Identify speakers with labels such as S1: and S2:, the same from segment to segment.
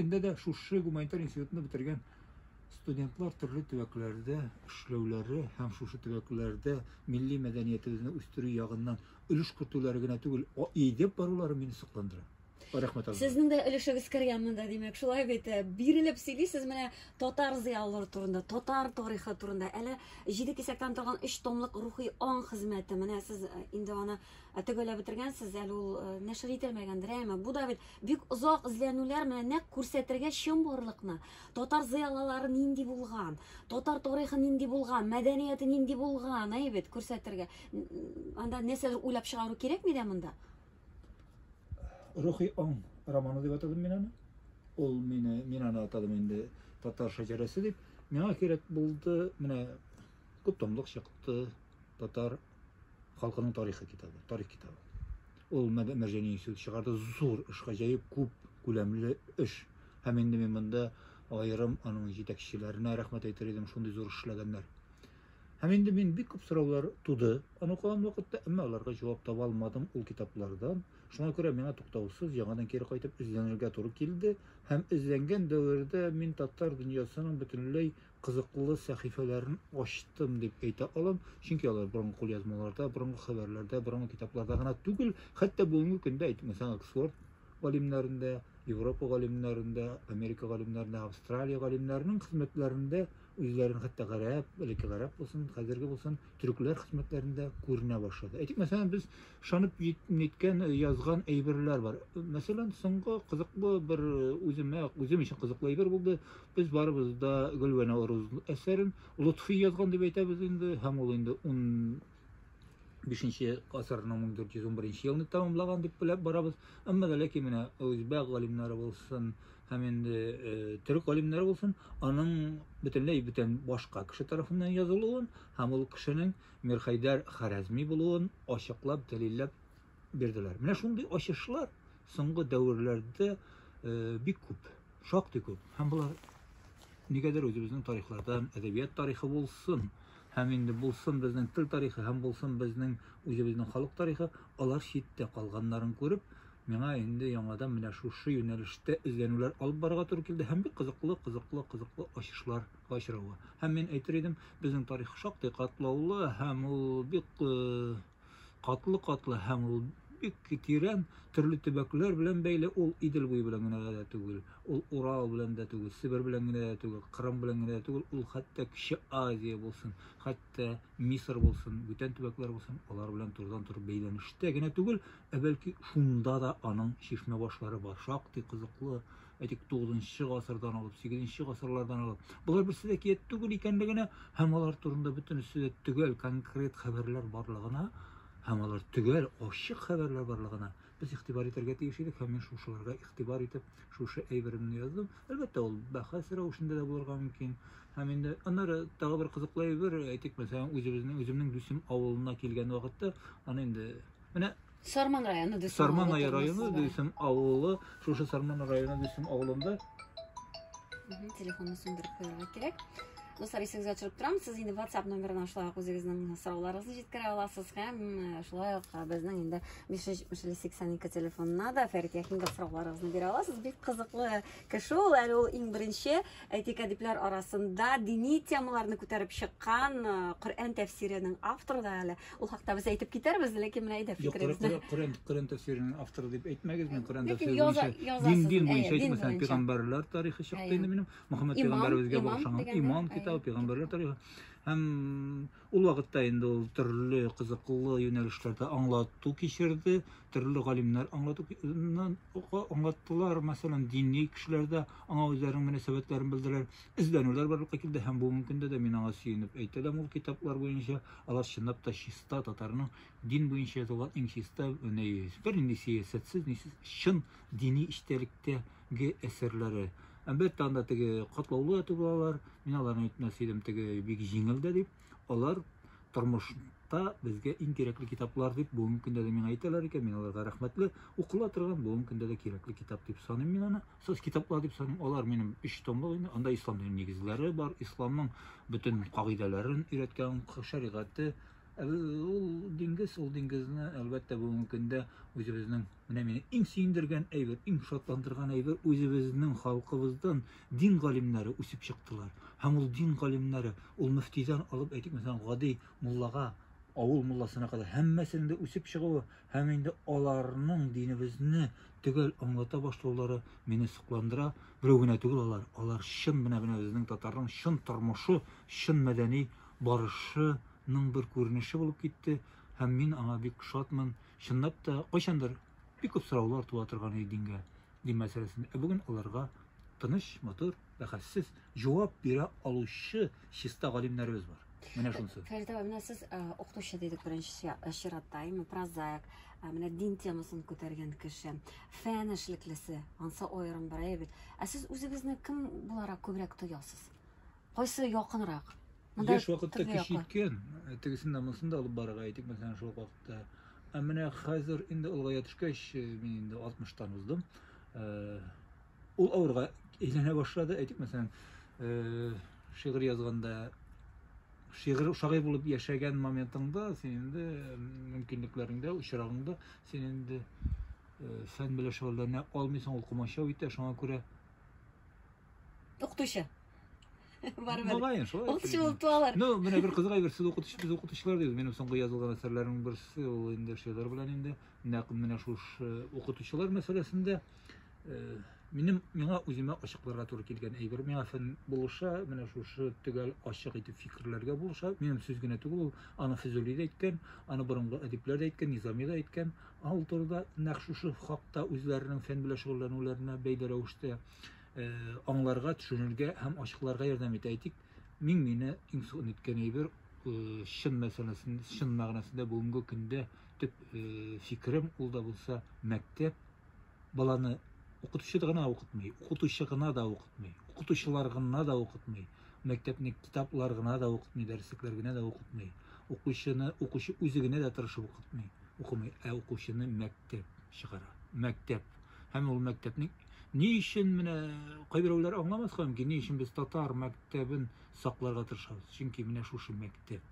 S1: көндә дә шушы гуманитар институтны бетергән студентлар төрле төбәкләрдә эшләүләре һәм шушы төбәкләрдә милли мәдәниятебезне үстерү ягыннан өлеш кертүләре генә түгел, идеп барулары мине сокландыра. Рәхмәт.
S2: Сезнең дә өлешегез кергән монда, димәк, шулай бит. Бирелеп сөйлисез менә татар зыялылары турында, татар тарихы турында. Әле 7 кисәктән торган 3 томлык рухи аң хезмәте. Менә сез инде аны төгәлләп бетергәнсез, әле ул нәшр ителмәгәндер, әмма бу да бит бик озак эзләнүләр менә нәкъ күрсәтергә чынбарлыкны. Татар зыялылары нинди булган, татар тарихы нинди булган, мәдәнияте нинди булган, бит күрсәтергә. Анда нәрсәләр уйлап чыгару кирәкми дә монда?
S1: Рухи аң романы дип атадым мин аны. Ул мин аны атадым инде татар шәҗәрәсе дип. Миңа кирәк булды, менә күп томлык чыкты татар халкының тарихы китабы, тарих китабы. Ул Мәрҗани институты чыгарды, зур эш, гаҗәеп күп күләмле эш. Һәм инде мин монда аерым аның җитәкчеләренә рәхмәт әйтер идем, шундый зур эшләгәннәр. Һәм инде мин бик күп сораулар туды. Аны укыган вакытта, әмма аларга җавап таба алмадым ул китаплардан. Шуңа күрә миңа туктаусыз яңадан кире кайтып эзләнергә туры килде. Һәм эзләнгән дәвердә мин татар дөньясының бөтенләй кызыклы сәхифәләрен ачтым дип әйтә алам. Чөнки алар борынгы кулъязмаларда, борынгы хәбәрләрдә, борынгы китапларда гына түгел, хәтта бүгенге көндә әйтмәсәң Оксфорд галимнәрендә, Европа галимнәрендә, Америка галимнәрендә, Австралия галимнәренең хезмәтләрендә үзләрен хәтта гарәп, элекке гарәп булсын, хәзерге булсын, төрекләр хезмәтләрендә күренә башлады. Әйтик, мәсәлән, без шанып җиткән язган әйберләр бар. Мәсәлән, соңгы кызыклы бер үзем өчен кызыклы әйбер булды. Без барыбыз да Гөлвәнә Орuz әсәрен Лутфи язган дип әйтәбез инде, һәм ул инде 15-нче гасырның 1411 елны тәмамлаган дип белеп барабыз. Әмма ләкин менә үзбәк галимнәре булсын, һәм инде төрек галимнәре булсын, аның бөтен башка кеше тарафыннан язылуын һәм ул кешенең Мирхәйдәр Хәрәзми булуын ачыклап, дәлилләп бирделәр. Менә шундый ачышлар соңгы дәверләрдә бик күп, шактый күп. Һәм булар нигәдер үзебезнең тарихлардан, әдәбият тарихы булсын, һәм инде булсын безнең тел тарихы, һәм булсын безнең үзебезнең халык тарихы, алар читтә калганнарын күреп, миңа инде яңадан менә шушы юнәлештә эзләнүләр алып барырга туры килде, һәм бик кызыклы ачышларга очрауга. Һәм мин әйтер идем, безнең тарих шактый катлаулы, һәм ул бик катлы, һәм ул бик тирән, төрле төбәкләр белән бәйле. Ул Идел буе белән генә дә түгел, ул Урал белән дә түгел, Сибир белән генә дә түгел, Кырым белән генә дә түгел, ул хәтта Кече Азия булсын, хәтта Мисыр булсын, бүтән төбәкләр булсын, алар белән турыдан-тур бәйләнештә генә түгел, бәлки шунда да аның чишмә башлары бар, шактый кызыклы. Әйтик, 9-нчы гасырдан алып, 8-нче гасырлардан алып, булар берсе дә кият түгел икәнлегенә, һәм алар турында бөтенесе дә түгел конкрет хәбәрләр барлыгына, һәм алар түгел ачык хәбәрләр барлыгына без игътибар итәргә тиеш идек, һәм мин шушыларга игътибар итеп, шушы әйберемне яздым. Әлбәттә, ул бәхәс рәвешендә дә булырга мөмкин. Һәм инде аннары тагы бер кызыклы әйбер, әйтик, мәсәлән, үземнең дусым авылына килгән вакытта, аны инде менә
S2: Сарман районы дусым.
S1: Сарман районы дусым авылы, шушы Сарман районы дусым авылында.
S2: Телефонны сүндереп куярга кирәк. Достар, исегезгә төшереп торам, сез инде WhatsApp номерына шулай ук үзегезнең сорауларыгызны җиткерә аласыз, һәм шулай ук безнең инде 572 телефонына да Фәрит Яхинга сорауларыгызны бирә аласыз. Бик кызыклы кеше ул, әле ул иң беренче әйтик әдипләр арасында дини темаларны күтәреп чыккан Коръән тәфсиренең авторы да әле. Ул хакта без әйтеп китәрбез, ләкин менә әйдә фикерегезне.
S1: Коръән тәфсиренең авторы дип әйтмәгез, мин Коръән тәфсирен дин буенча әйтмәсәм, пәйгамбәрләр тарихы чыкты инде минем, Мөхәммәд пәйгамбәребезгә багышланган иман китабы, пәйгамбәрләр тарихы. Һәм ул вакытта инде ул төрле кызыклы юнәлешләрдә аңлату кичерде, төрле галимнәр аңлаттылар, мәсәлән, дини кешеләрдә аңа үзләренең мөнәсәбәтләрен белдерәләр, эзләнүләр барлыкка килде, һәм бу мөмкиндә дә мин аңа сөенеп әйтәләм, ул китаплар буенча алар чынлап та чиста татарның дин буенча язылган иң чиста, бернинди сәясәтсез, чын дини эчтәлектәге әсәрләре. Әлбәттә, анда теге катлаулы булалар, мин аларны әйтмәс идем, теге бик җиңел дә дип, алар тормышта безгә иң кирәкле китаплар дип бүгенге көндә дә миңа әйтәләр икән, мин аларга рәхмәтле, укыла торган бүгенге көндә дә кирәкле китап дип саныйм мин аны. Сез китаплар дип саныйм, алар минем 3 томлык инде, анда исламның нигезләре бар, исламның бөтен кагыйдәләрен өйрәткән, шәригате, Ул диңгезне әлбәттә бүгенге көндә үзебезнең менә мине иң сөендергән әйбер, иң шатландырган әйбер үзебезнең халкыбыздан дин галимнәре үсеп чыктылар. Һәм ул дин галимнәре, ул мөфтидән алып әйтик мәсәлән гади муллага, авыл мулласына кадәр һәммәсенең дә үсеп чыгуы һәм инде аларның динебезне төгәл аңлата башлаулары мине сокландыра. Берәү генә түгел алар чын менә безнең татарның чын тормышы, чын мәдәни барышының бер күренеше булып китте һәм мин аңа бик шатмын. Чынлап та кайчандыр бик күп сораулар туа торган иде дин мәсьәләсендә. Бүген аларга тыныч, матур, бәхәссез җавап бирә алучы чиста галимнәребез бар. Менә шунысы.
S2: Фәрит абай, менә сез укытучы дидек беренче чиратта, прозаик, менә дин темасын күтәргән кеше, фән эшлеклесе, ансы аерым бер әйбер. Сез үзегезне кем буларак күбрәк тоясыз? Кайсы якынрак?
S1: Яшь вакытта кеше иткән, тегесен намысын да алып барырга әйтик, мәсәлән, шул вакытта. Менә хәзер инде улга төшкәч, мин инде 60-тан уздым. Ул авырга әйләнә башлады, әйтик, мәсәлән, шигырь язганда, шагыйрь булып яшәгән моментыңда, син инде мөмкинлекләреңдә, очрагыңда, син инде фән белән шөгыльләнә алмыйсың, ул комачау итә, шуңа күрә
S2: укытучы.
S1: Барбар.
S2: Укытучы булып туалар.
S1: Ну, менә бер кызык әйбер, сез укытучы, biz укытучылар дибез. Минем соңгы язылган әсәрләрнең берсе ул инде шигырь белән инде нәкъ менә шул укытучылар мәсьәләсендә миңа үземә ачыкларга туры килгән әйбер. Миңа фән булыша, менә шушы төгәл ачык итеп фикерләргә булыша. Минем сүз генә түгел, ул аны Физули дә әйткән, аны борынгы әдипләр дә әйткән, Низами да әйткән. Ул турыда нәкъ шушы хакта үзләренең фән белән шөгыльләнүләренә бәйле рәвештә аңларга, төшенергә һәм ачыкларга ярдәм итә. Әйтик, мине иң соң иткән әйбер чын мәсьәләсендә, чын мәгънәсендә бүгенге көндә төп фикерем ул да булса мәктәп баланы укытучы гына укытмый, укытучы гына да укытмый, укытучылар гына да укытмый, мәктәпне китаплар гына да укытмый, дәреслектәр генә дә укытмый. Укучы үзе генә дә тырышып укымый, укучыны мәктәп чыгара. Мәктәп. Һәм ул мәктәпнең ни өчен менә кайберәүләр аңламаска мөмкин, ни өчен без татар мәктәбен сакларга тырышабыз? Чөнки менә шушы мәктәп.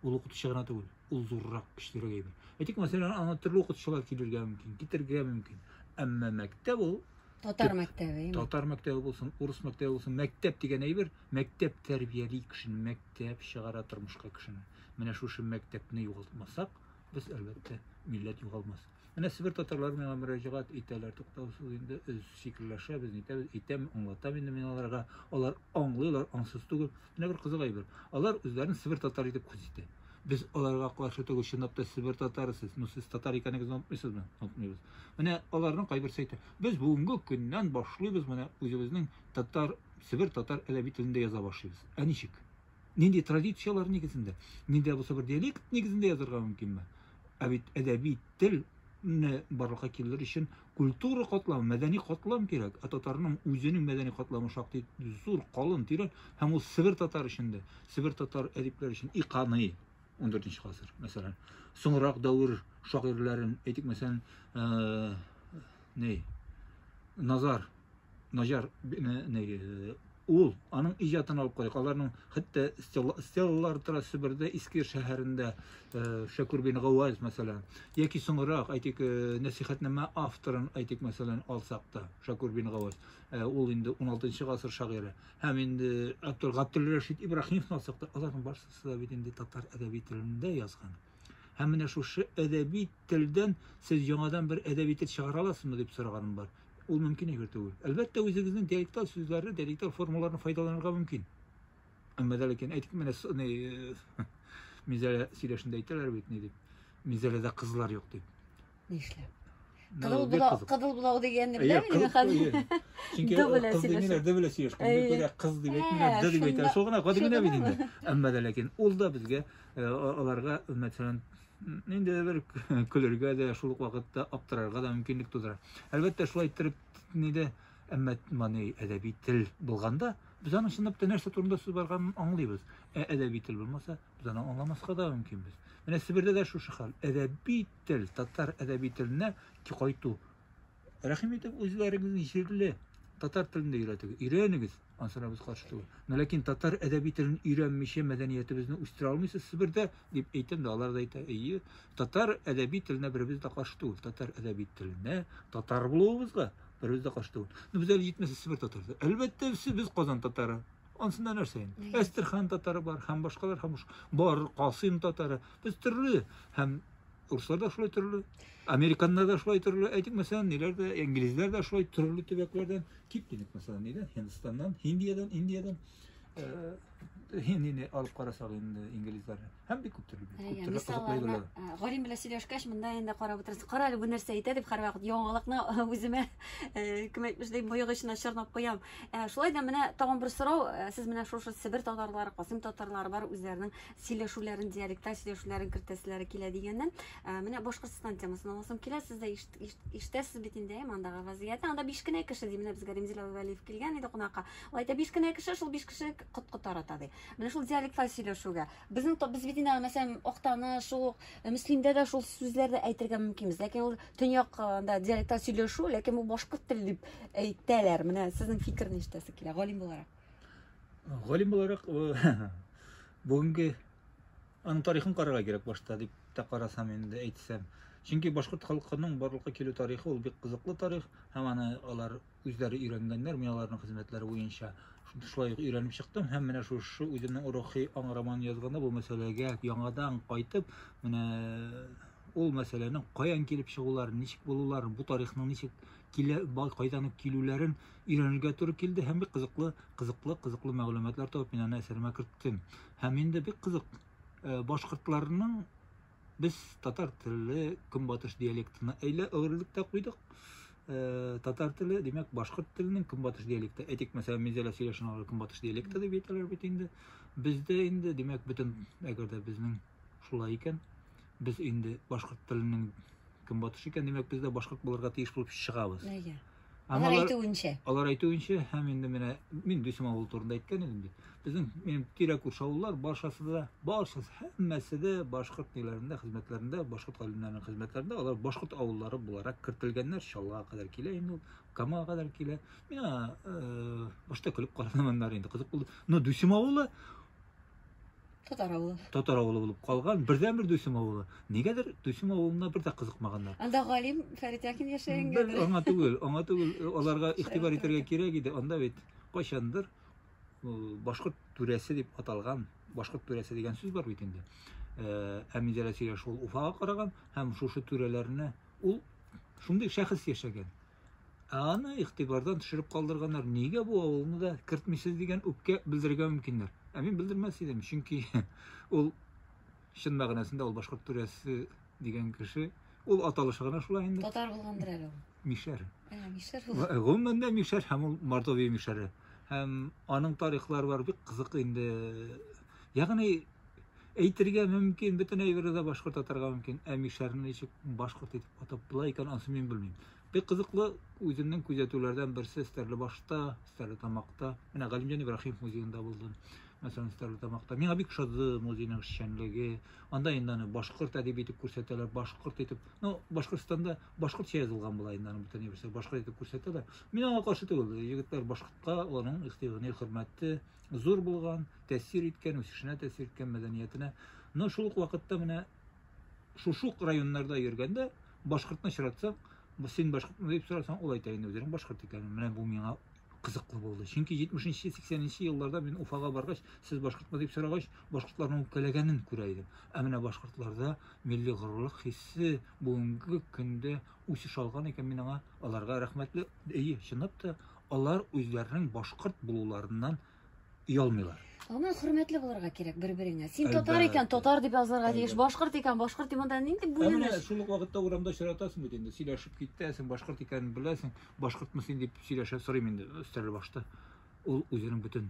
S1: Ул укытучы гына түгел, ул зуррак, көчлерәк әйбер. Әйтик, мәсәлән, аңа төрле укытучылар килергә мөмкин, китергә мөмкин. Әмма мәктәп ул
S2: татар мәктәбе.
S1: Татар мәктәбе булсын, урыс мәктәбе булсын, мәктәп дигән әйбер, мәктәп тәрбияли кешене, мәктәп чыгара тормышка кешене. Менә шушы мәктәпне югалтмасак, без әлбәттә милләт югалмас. Менә Себер татарлары миңа мөрәҗәгать итәләр, туктаусыз инде фикерләшәбез, әйтәм, аңлатам инде мин аларга. Алар аңлыйлар, аңсыз түгел. Менә бер кызык әйбер. Алар үзләрен Себер татар итеп күз итә. Без аларга каршы түгел, чынлап та Себер татарысыз. Ну, сез татар икәнегезне онытмыйсызмы? Онытмыйбыз. Менә аларның кайберсе әйтә. Без бүгенге көннән башлыйбыз менә үзебезнең Себер татар әдәби телендә яза башлыйбыз. Ничек? Нинди традициялар нигезендә? Нинди булса бер диалект нигезендә язарга мөмкинме? Бит әдәби тел барлыкка килер өчен культура катламы, мәдәни катлам кирәк. Татарның үзенең мәдәни катламы шактый зур, калын, тирән һәм ул Себер татар өчен, Себер татар әдипләре өчен икъаны 14нче гасыр, мәсәлән. Соңрак дәвр шагыйрьләрен, әйтик, мәсәлән, Наҗар, ул аның иҗатын алып карыйк. Аларның хәтта стеллалар тора Себердә, Искир шәһәрендә, Шәкүр бин Гаваз мәсәлән, яки соңрак әйтик, Нәсихәтнамә авторын әйтик, мәсәлән, алсак та, Шәкүр бин Гаваз, ул инде 16нчы гасыр шагыйре. Һәм инде Габдулрашид Ибраһимовны алсак та, аларның барысы да бит инде татар әдәби телендә язган. Һәм менә шушы әдәби телдән сез яңадан бер әдәби тел чыгара аласызмы дип сораганым бар. Ул мөмкин әйбер түгел. Әлбәттә, үзегезнең диалекталь сүзләрне, диалекталь формаларны файдаланырга мөмкин. Әмма дә ләкин әйтик, менә Мизәлә сөйләшендә әйтәләр бит ни дип. Мизәләдә кызлар юк дип.
S2: Нишләп? Кыдыл булау дигәнне беләмме хәзер?
S1: Чөнки кыз дигәннәр дә белә сөйләшкән. Бер кыз дип әйтмәләр, дә дип әйтәләр. Шул гына гади генә бит инде. Әмма дә ләкин ул да безгә аларга мәсәлән инде бер көләргә дә, шул ук вакытта аптырарга да мөмкинлек тудыра. Әлбәттә, шулай итеп ниде, әмма маны әдәби тел булганда, без аның чынлап та нәрсә турында сүз барганын аңлыйбыз. Әдәби тел булмаса, без аны аңламаска да мөмкинбез. Менә Себердә дә шушы хәл. Әдәби тел, татар әдәби теленә кайту. Рәхим итеп, үзләрегезнең җирле татар телinde öğretigi. Öğrenigiz. Ansana biz karşı tuğul. Lakin tatar edebi tilini öğrenmişe medeniyetimizni üstüre almışız Sibir'de deyip eyten de alar da iyi. Tatar edebi tiline birimiz de karşı tuğul. Tatar edebi tiline tatar bulduğumuzga birimiz de karşı tuğul. Biz öyle gitmesi Sibir tatardı. Elbette biz Kazan tatarı. Ansında nerseyin. Estirhan tatarı var. Hem başkalar hem var. Kasım tatarı. Biz türlü. Hem Ruslar da şöyle türlü. Amerikanlar da şöyle türlü. Edik mesela nelerde İngilizler de şöyle türlü tübeklerden Kiptinik mesela neyden? Hindistan'dan, India'dan Hindini alıp karasak indi İngilizler. Hem bir küp türlü.
S2: Misallarına Galim bilen söylöşkәч монда инде карап утырсыз. Каралы бу нәрсә әйтә дип һәрвакыт яңалыкны үземә кем әйтмеш дип боягы эченә чорнап куям. Шулай да менә тагын бер сорау, сез менә шушы Сибир татарлары, Касым татарлары бар үзләренең сөйләшүләрен, диалекта сөйләшүләрен кертәселәре килә дигәннән, менә Башкортстан темасын алсам килә, сез дә ишетәсез бит инде мондагы вазгыятны. Анда 5 кенә кеше ди, менә безгә Ремзил Вәлиев килгән иде кунакка. Ул әйтә 5 кенә кеше, шул 5 кеше кот тарата ди. Менә шул диалекта сөйләшүгә. Без бит инде мәсәлән Октаны шул мөслимдә дә шул сүзләрне әйтергә мөмкинбез. Ләкин ул төньякта диалекта сөйләшү, ләкин бу башкорт теле дип әйтәләр. Менә сезнең фикерне ишетәсе килә, галим буларак.
S1: Галим буларак бүгенге аның тарихын карарга кирәк башта дип тә карасам инде әйтсәм. Чөнки башкорт халкының барлыкка килү тарихы ул бик кызыклы тарих. Һәм аны алар үзләре өйрәнгәннәр, мин аларның хезмәтләре буенча шулай өйрәнеп чыктым. Һәм менә шушы үземнең рухи аңраман язганда бу мәсьәләгә яңадан кайтып, менә ул мәсьәләнең каян килеп чыгуларын, ничек булуларын, бу тарихның ничек кайдан килүләрен өйрәнергә туры килде. Һәм бик кызыклы мәгълүматлар табып мин аны әсәремә керттем. Һәм инде бик кызык башкортларның biz Tatar tili Künbatış diyalektini eyle ağırlıkta koyduk. Tatar tili demek Başkurt tilinin Künbatış diyalekti. Etik mesela mizele söyleşen olarak Künbatış diyalekti de beyteler bitinde. Bizde indi demek bütün eğer de bizim şulay iken biz indi Başkurt tilinin Künbatış iken demek bizde Başkurt bularga tiyiş bulup çıkabız.
S2: Алар әйтүенчә.
S1: Алар әйтүенчә, һәм инде мин Дүсем авыл турында әйткән идем бит. Безнең минем тирә күрше авыллар баршасы һәммәсе дә башкорт ниләрендә, хезмәтләрендә, башкорт галимнәренең хезмәтләрендә, алар башкорт авыллары буларак кертелгәннәр, Шалга кадәр килә инде, Камага кадәр килә. Мин башта көлеп карадым аннар инде кызык булды. Но Дүсем авылы Татар авылы булып калган, бердән-бер Дүсем авылы. Нигәдер Дүсем авылына бер дә кызыкмаганнар.
S2: Анда Галим Фәрит Якин яшәгән.
S1: Аңа түгел, аларга игътибар итәргә кирәк иде. Анда бит кайчандыр башкорт түрәсе дип аталган, башкорт түрәсе дигән сүз бар бит инде. Әмизәлә сөйләшә ул Уфага караган һәм шушы түрәләрне ул шундый шәхес яшәгән. Аны игътибардан төшереп калдырганнар. Нигә бу авылны да кертмисез дигән үпкә белдерергә мөмкиннәр. Мин белдермәс идем, чөнки ул чын мәгънәсендә ул башкорт түрәсе дигән кеше, ул аталышы гына шулай инде.
S2: Татар булгандыр әле ул.
S1: Мишәр.
S2: Мишәр.
S1: Гомумән дә Мишәр һәм ул Мордовия Мишәре. Һәм аның тарихлары бар, бик кызык инде. Ягъни әйтергә мөмкин, бөтен әйбердә башкорт атарга мөмкин. Мишәрне ничек башкорт итеп атап була икән, аны мин белмим. Бик кызыклы үземнең күзәтүләрдән берсе Стәрлебашта, Стәрлетамакта, менә Галимҗан Ибраһимов музеенда булдым. Мәсәлән, Стәрлетамакта. Миңа бик шады музейның эшчәнлеге. Анда инде аны башкорт әдәби итеп күрсәтәләр, башкорт итеп. Ну, Башкортстанда башкортча язылган була инде аны бөтен нәрсә башкорт итеп күрсәтәләр. Мин аңа каршы түгел. Егетләр башкортка аның игътибары, хөрмәте зур булган, тәэсир иткән, үсешенә тәэсир иткән мәдәниятенә. Но шул ук вакытта менә шушы районнарда йөргәндә башкортны очратсаң, син башкортмы дип сорасаң, ул әйтә инде үзенең башкорт икәнен. Менә бу миңа кызыклы булды. Чөнки 70-80 елларда мин Уфага баргач, сез башкортмы дип сорагач, башкортларның үпкәләгәнен күрә идем. Ә менә башкортларда милли горурлык хиссе бүгенге көндә үсеш алган икән. Мин аңа аларга рәхмәтле. Чынлап та алар үзләренең башкорт булуларыннан уялмыйлар.
S2: Аңа хөрмәтле булырга кирәк бер-береңә. Син татар икән, татар дип язарга тиеш, башкорт икән, башкорт дип монда нинди бүленеш?
S1: Шул ук вакытта урамда очратасың бит инде, сөйләшеп китәсең, башкорт икәнен беләсең, башкортмы син дип сөйләшә сорыйм инде Стәрлебашта. Ул үзенең бөтен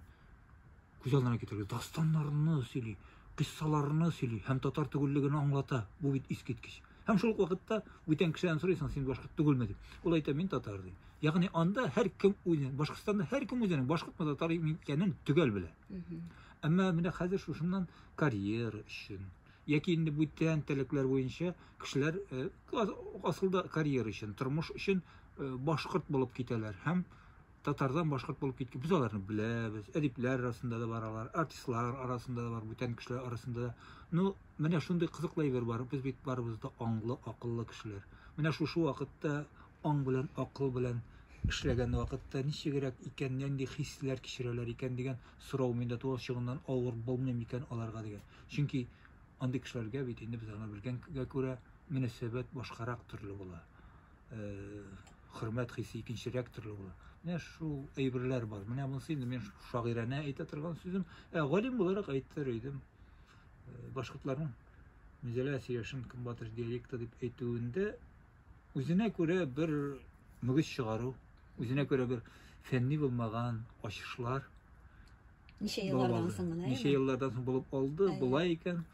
S1: күз алдына китерде, дастаннарны сөйли, кыссаларны сөйли, һәм татар түгеллеген аңлата. Бу бит искиткеч. Һәм шул ук вакытта бүтән кешедән сорыйсың, син башкорт түгелме дип. Ул әйтә, мин татар ди. Ягъни анда һәркем үзенең, Башкортстанда һәркем үзенең башкортмы татар икәнен төгәл белә. Әмма менә хәзер шушыннан карьера өчен, яки инде бүтән тәлекләр буенча кешеләр асылда карьера өчен, тормыш өчен башкорт булып китәләр һәм Tatardan bашкорт булып киткән. Без аларны беләбез. Әдипләр арасында да баралар, артистлар арасында да бар, бүтән кешеләр арасында да. Ну, менә шундый кызыклы әйбер бар. Без бит барыбыз да аңлы, акыллы кешеләр. Менә шушы вакытта аң белән, акыл белән эшләгән вакытта ничегрәк икән, нинди хисләр кичерәләр икән дигән сорау миндә туган чыгыннан авыр булмый микән аларга дигән. Чөнки андый кешеләргә бит инде без аны белгәнгә күрә мөнәсәбәт башкарак төрле була. Хөрмәт хисе икенчерәк төрле була. Менә шул әйберләр бар. Менә монысы инде мин шагыйрәне әйтә торган сүзем, галим буларак әйтер идем. Башкортларның Мизәлә сөйләшен көнбатыш диалекты дип әйтүендә үзенә күрә бер мөгез чыгару, үзенә күрә бер фәнни булмаган ачышлар.
S2: Ничә еллардан соң менә.
S1: Ничә еллардан соң булып алды, булай икән.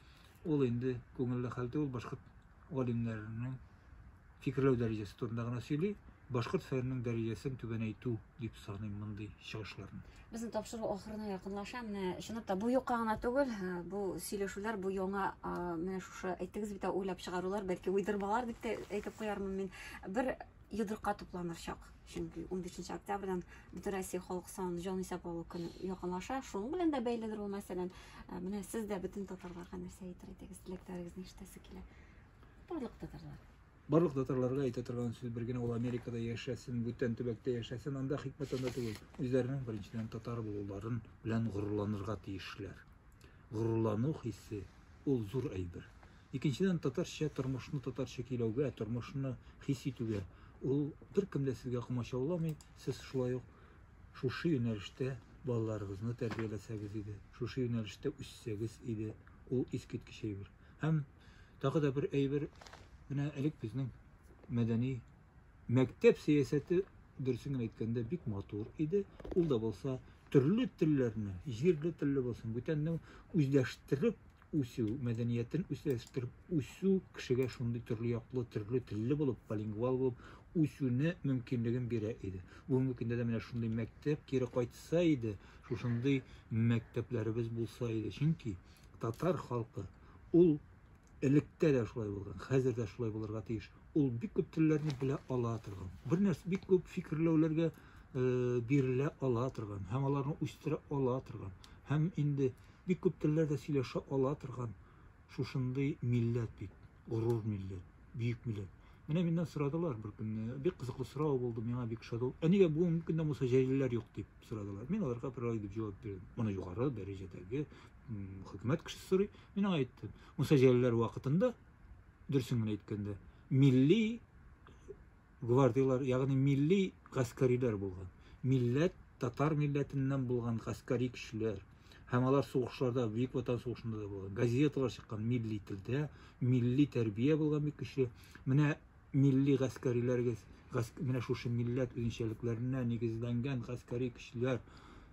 S1: Ул инде күңелле хәлдә ул башкорт галимнәренең фикерләү дәрәҗәсе турында гына сөйли. Башкорт фәненең дәрәҗәсен түбәнәйтү дип саныйм мондый чыгышларны.
S2: Безнең тапшыру ахырына якынлаша. Менә чынлап та бу юкка гына түгел, бу сөйләшүләр, бу яңа менә шушы әйтегез бит уйлап чыгарулар, бәлки уйдырмалар дип тә әйтеп куярмын мин. Бер йодрыкка тупланыр чак. Чөнки 15 октябрьдән бөтен Россия халык саны җан исәп алу көне якынлаша. Шуның белән дә бәйледер ул мәсәлән. Менә сез дә бөтен татарларга нәрсә әйтер идегез, теләкләрегезне ишетәсе килә. Барлык татарлар.
S1: Барлык татарларга әйтә торган сүз бер генә ул Америкада яшәсен, бүтән төбәктә яшәсен, анда хикмәт анда түгел. Үзләренең беренчедән татар булуларын белән горурланырга тиешләр. Горурлану хиссе ул зур әйбер. Икенчедән татарча тормышны татарча киләүгә, тормышны хис итүгә ул беркем дә сезгә комачауламый. Сез шулай ук шушы юнәлештә балаларыгызны тәрбияләсәгез иде, шушы юнәлештә үссәгез иде, ул искиткеч әйбер. Һәм тагы да бер әйбер менә элек безнең мәдәни мәктәп сәясәте дөресен әйткәндә бик матур иде. Ул да булса төрле телләрне, җирле телле булсын, бүтәнне үзләштереп үсү, мәдәниятен үзләштереп үсү кешегә шундый төрле яклы, төрле телле булып, билингвал булып үсүне мөмкинлеген бирә иде. Бүгенге көндә дә менә шундый мәктәп кире кайтса иде, шушындый мәктәпләребез булса иде. Чөнки татар халкы ул электә дә шулай булган, хәзер дә шулай булырга тиеш. Ул бик күп телләрне белә ала торган. Бер нәрсә бик күп фикерләүләргә бирелә ала торган, һәм аларны үстерә ала торган. Һәм инде бик күп телләрдә сөйләшә ала торган шушындый милләт бит, горур милләт, бөек милләт. Менә миннән сорадылар бер көнне, бик кызыклы сорау булды, миңа бик шат. Нигә бүгенге көндә мусаҗәлиләр юк дип сорадылар. Мин аларга бер дип җавап бирдем. Моны югары дәрәҗәдәге хөкүмәт кешесе сорый. Мин әйттем, мусаҗәлиләр вакытында дөресен әйткәндә милли гвардиялар, ягъни милли гаскәриләр булган. Милләт, татар милләтеннән булган гаскәри кешеләр. Һәм алар сугышларда, Бөек Ватан сугышында да булган. Газеталар чыккан милли телдә, милли тәрбия булган бик кеше. Менә милли гаскәриләргә, менә шушы милләт үзенчәлекләренә нигезләнгән гаскәри кешеләр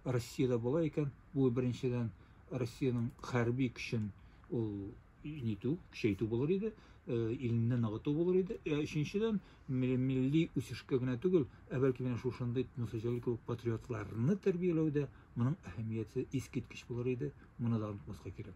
S1: Россиядә була икән. Бу беренчедән Россиянең хәрби көчен ул нитү, көчәйтү булыр иде, илне ныгыту булыр иде. Өченчедән милли үсешкә генә түгел, бәлки менә шушындый мусаҗәлик патриотларны тәрбияләүдә моның әһәмияте искиткеч булыр иде. Моны да онытмаска кирәк.